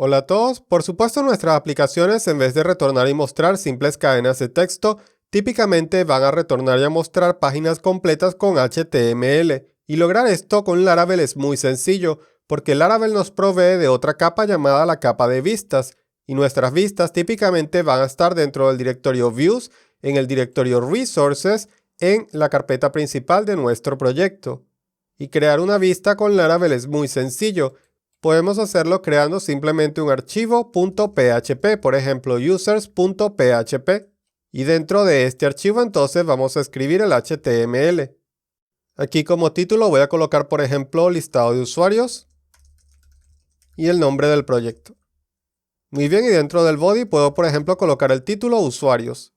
Hola a todos. Por supuesto, nuestras aplicaciones, en vez de retornar y mostrar simples cadenas de texto, típicamente van a retornar y a mostrar páginas completas con HTML. Y lograr esto con Laravel es muy sencillo, porque Laravel nos provee de otra capa llamada la capa de vistas. Y nuestras vistas típicamente van a estar dentro del directorio Views, en el directorio Resources, en la carpeta principal de nuestro proyecto. Y crear una vista con Laravel es muy sencillo. Podemos hacerlo creando simplemente un archivo .php, por ejemplo users.php, y dentro de este archivo entonces vamos a escribir el HTML. Aquí como título voy a colocar por ejemplo listado de usuarios y el nombre del proyecto. Muy bien, y dentro del body puedo por ejemplo colocar el título usuarios.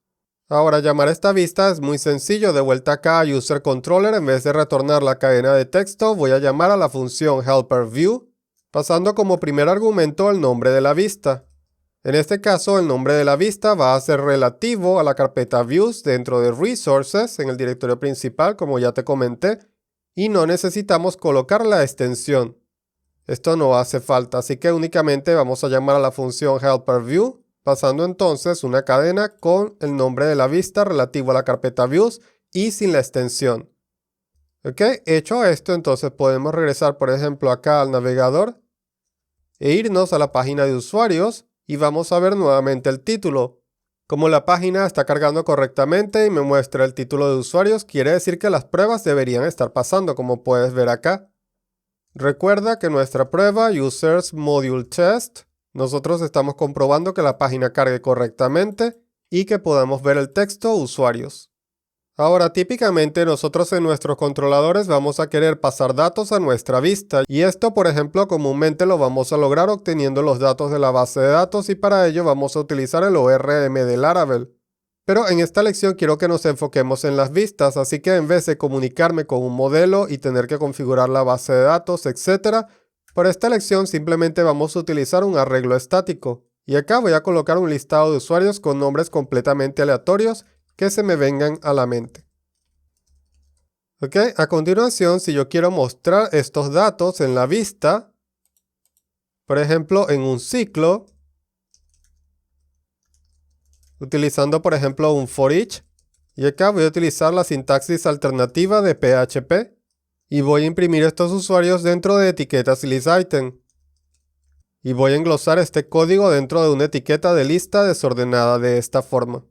Ahora llamar esta vista es muy sencillo. De vuelta acá a user controller, en vez de retornar la cadena de texto, voy a llamar a la función helper view, pasando como primer argumento el nombre de la vista. En este caso, el nombre de la vista va a ser relativo a la carpeta Views dentro de Resources, en el directorio principal, como ya te comenté, y no necesitamos colocar la extensión. Esto no hace falta, así que únicamente vamos a llamar a la función helperView, pasando entonces una cadena con el nombre de la vista relativo a la carpeta Views y sin la extensión. Ok, hecho esto, entonces podemos regresar por ejemplo acá al navegador e irnos a la página de usuarios y vamos a ver nuevamente el título. Como la página está cargando correctamente y me muestra el título de usuarios, quiere decir que las pruebas deberían estar pasando, como puedes ver acá. Recuerda que nuestra prueba Users Module Test, nosotros estamos comprobando que la página cargue correctamente y que podamos ver el texto usuarios. Ahora, típicamente nosotros en nuestros controladores vamos a querer pasar datos a nuestra vista, y esto, por ejemplo, comúnmente lo vamos a lograr obteniendo los datos de la base de datos, y para ello vamos a utilizar el ORM de Laravel. Pero en esta lección quiero que nos enfoquemos en las vistas, así que en vez de comunicarme con un modelo y tener que configurar la base de datos, etc., por esta lección simplemente vamos a utilizar un arreglo estático. Y acá voy a colocar un listado de usuarios con nombres completamente aleatorios que se me vengan a la mente. Ok, a continuación, si yo quiero mostrar estos datos en la vista, por ejemplo, en un ciclo, utilizando por ejemplo un for each, y acá voy a utilizar la sintaxis alternativa de PHP, y voy a imprimir estos usuarios dentro de etiquetas listItem. Y voy a englosar este código dentro de una etiqueta de lista desordenada de esta forma.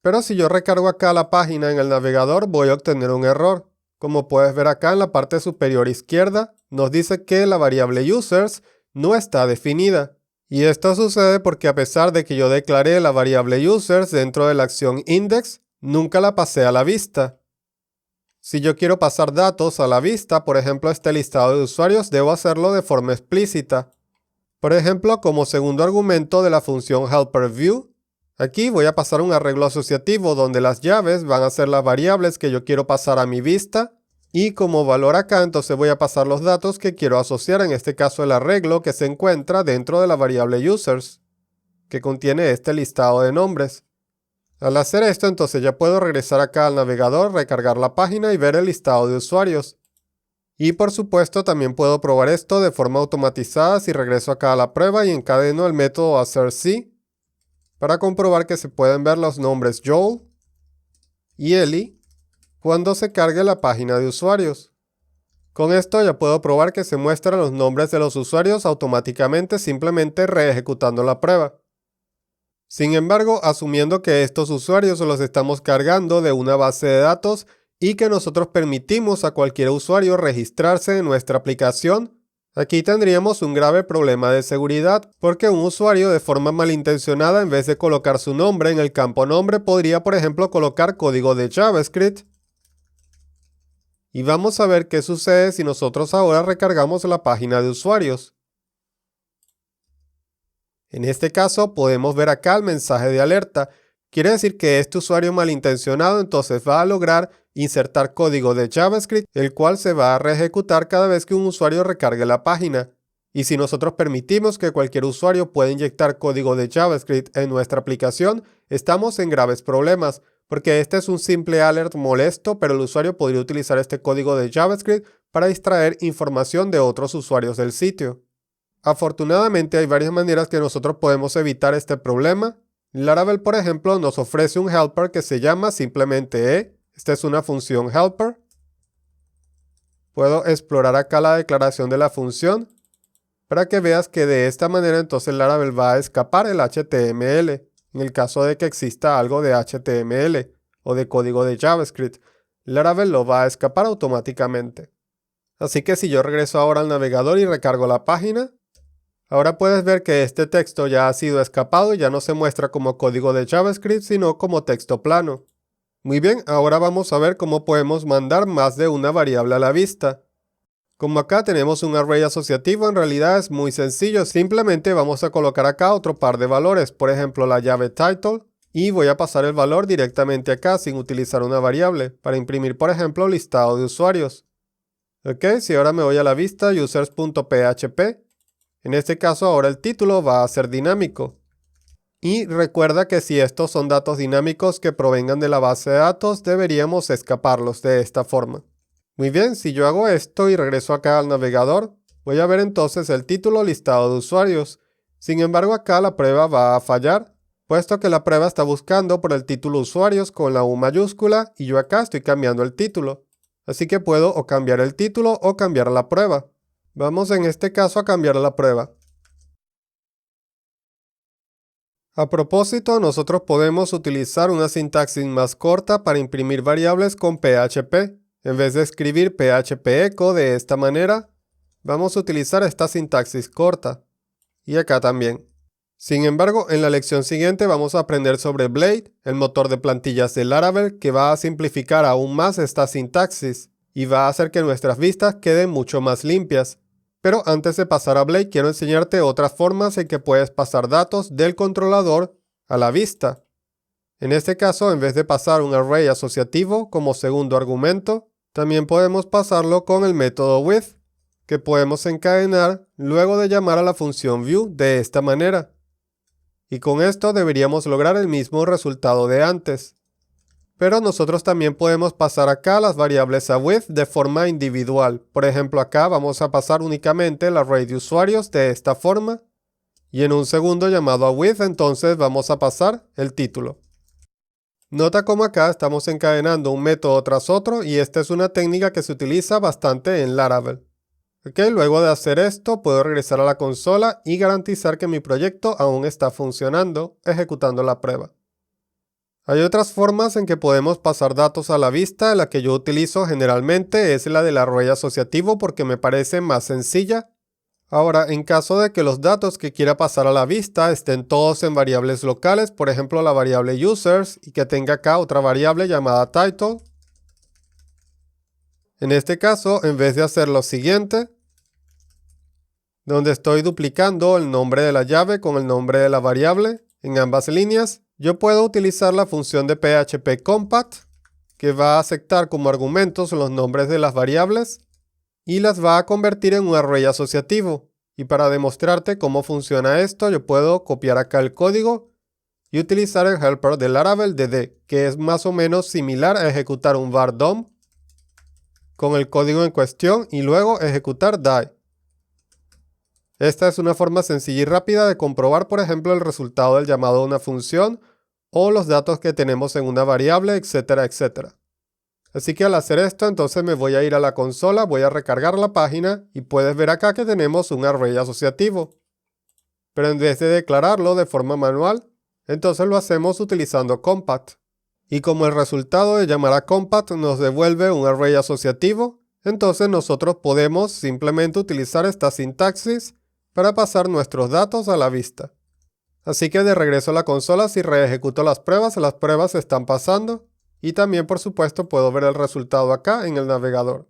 Pero si yo recargo acá la página en el navegador, voy a obtener un error. Como puedes ver acá en la parte superior izquierda, nos dice que la variable users no está definida. Y esto sucede porque a pesar de que yo declaré la variable users dentro de la acción index, nunca la pasé a la vista. Si yo quiero pasar datos a la vista, por ejemplo este listado de usuarios, debo hacerlo de forma explícita. Por ejemplo, como segundo argumento de la función helperView, aquí voy a pasar un arreglo asociativo donde las llaves van a ser las variables que yo quiero pasar a mi vista, y como valor acá entonces voy a pasar los datos que quiero asociar, en este caso el arreglo que se encuentra dentro de la variable users, que contiene este listado de nombres. Al hacer esto entonces ya puedo regresar acá al navegador, recargar la página y ver el listado de usuarios. Y por supuesto también puedo probar esto de forma automatizada si regreso acá a la prueba y encadeno el método assertC para comprobar que se pueden ver los nombres Joel y Ellie cuando se cargue la página de usuarios. Con esto ya puedo probar que se muestran los nombres de los usuarios automáticamente simplemente reejecutando la prueba. Sin embargo, asumiendo que estos usuarios los estamos cargando de una base de datos y que nosotros permitimos a cualquier usuario registrarse en nuestra aplicación, aquí tendríamos un grave problema de seguridad, porque un usuario de forma malintencionada, en vez de colocar su nombre en el campo nombre, podría por ejemplo colocar código de JavaScript. Y vamos a ver qué sucede si nosotros ahora recargamos la página de usuarios. En este caso podemos ver acá el mensaje de alerta. Quiere decir que este usuario malintencionado entonces va a lograr insertar código de JavaScript, el cual se va a reejecutar cada vez que un usuario recargue la página. Y si nosotros permitimos que cualquier usuario pueda inyectar código de JavaScript en nuestra aplicación, estamos en graves problemas, porque este es un simple alert molesto, pero el usuario podría utilizar este código de JavaScript para extraer información de otros usuarios del sitio. Afortunadamente hay varias maneras que nosotros podemos evitar este problema. Laravel, por ejemplo, nos ofrece un helper que se llama simplemente e. Esta es una función helper. Puedo explorar acá la declaración de la función para que veas que de esta manera entonces Laravel va a escapar el HTML en el caso de que exista algo de HTML o de código de JavaScript. Laravel lo va a escapar automáticamente. Así que si yo regreso ahora al navegador y recargo la página, ahora puedes ver que este texto ya ha sido escapado y ya no se muestra como código de JavaScript, sino como texto plano. Muy bien, ahora vamos a ver cómo podemos mandar más de una variable a la vista. Como acá tenemos un array asociativo, en realidad es muy sencillo. Simplemente vamos a colocar acá otro par de valores, por ejemplo la llave title, y voy a pasar el valor directamente acá sin utilizar una variable, para imprimir por ejemplo listado de usuarios. Ok, si ahora me voy a la vista users.php, en este caso ahora el título va a ser dinámico. Y recuerda que si estos son datos dinámicos que provengan de la base de datos, deberíamos escaparlos de esta forma. Muy bien, si yo hago esto y regreso acá al navegador, voy a ver entonces el título listado de usuarios. Sin embargo, acá la prueba va a fallar, puesto que la prueba está buscando por el título usuarios con la U mayúscula y yo acá estoy cambiando el título. Así que puedo o cambiar el título o cambiar la prueba. Vamos en este caso a cambiar la prueba. A propósito, nosotros podemos utilizar una sintaxis más corta para imprimir variables con PHP. En vez de escribir PHP echo de esta manera, vamos a utilizar esta sintaxis corta. Y acá también. Sin embargo, en la lección siguiente vamos a aprender sobre Blade, el motor de plantillas de Laravel, que va a simplificar aún más esta sintaxis y va a hacer que nuestras vistas queden mucho más limpias. Pero antes de pasar a Blade, quiero enseñarte otras formas en que puedes pasar datos del controlador a la vista. En este caso, en vez de pasar un array asociativo como segundo argumento, también podemos pasarlo con el método with, que podemos encadenar luego de llamar a la función view de esta manera. Y con esto deberíamos lograr el mismo resultado de antes. Pero nosotros también podemos pasar acá las variables a with de forma individual. Por ejemplo, acá vamos a pasar únicamente el array de usuarios de esta forma. Y en un segundo llamado a with, entonces vamos a pasar el título. Nota cómo acá estamos encadenando un método tras otro y esta es una técnica que se utiliza bastante en Laravel. Luego de hacer esto, puedo regresar a la consola y garantizar que mi proyecto aún está funcionando, ejecutando la prueba. Hay otras formas en que podemos pasar datos a la vista. La que yo utilizo generalmente es la del array asociativo porque me parece más sencilla. Ahora, en caso de que los datos que quiera pasar a la vista estén todos en variables locales, por ejemplo la variable users, y que tenga acá otra variable llamada title. En este caso, en vez de hacer lo siguiente, donde estoy duplicando el nombre de la llave con el nombre de la variable en ambas líneas, yo puedo utilizar la función de PHP compat, que va a aceptar como argumentos los nombres de las variables y las va a convertir en un array asociativo. Y para demostrarte cómo funciona esto, yo puedo copiar acá el código y utilizar el helper de Laravel dd, que es más o menos similar a ejecutar un var dom con el código en cuestión y luego ejecutar die. Esta es una forma sencilla y rápida de comprobar, por ejemplo, el resultado del llamado de una función o los datos que tenemos en una variable, etcétera, etcétera. Así que al hacer esto, entonces me voy a ir a la consola, voy a recargar la página y puedes ver acá que tenemos un array asociativo. Pero en vez de declararlo de forma manual, entonces lo hacemos utilizando compat. Y como el resultado de llamar a compat nos devuelve un array asociativo, entonces nosotros podemos simplemente utilizar esta sintaxis para pasar nuestros datos a la vista. Así que de regreso a la consola, si reejecuto las pruebas están pasando y también por supuesto puedo ver el resultado acá en el navegador.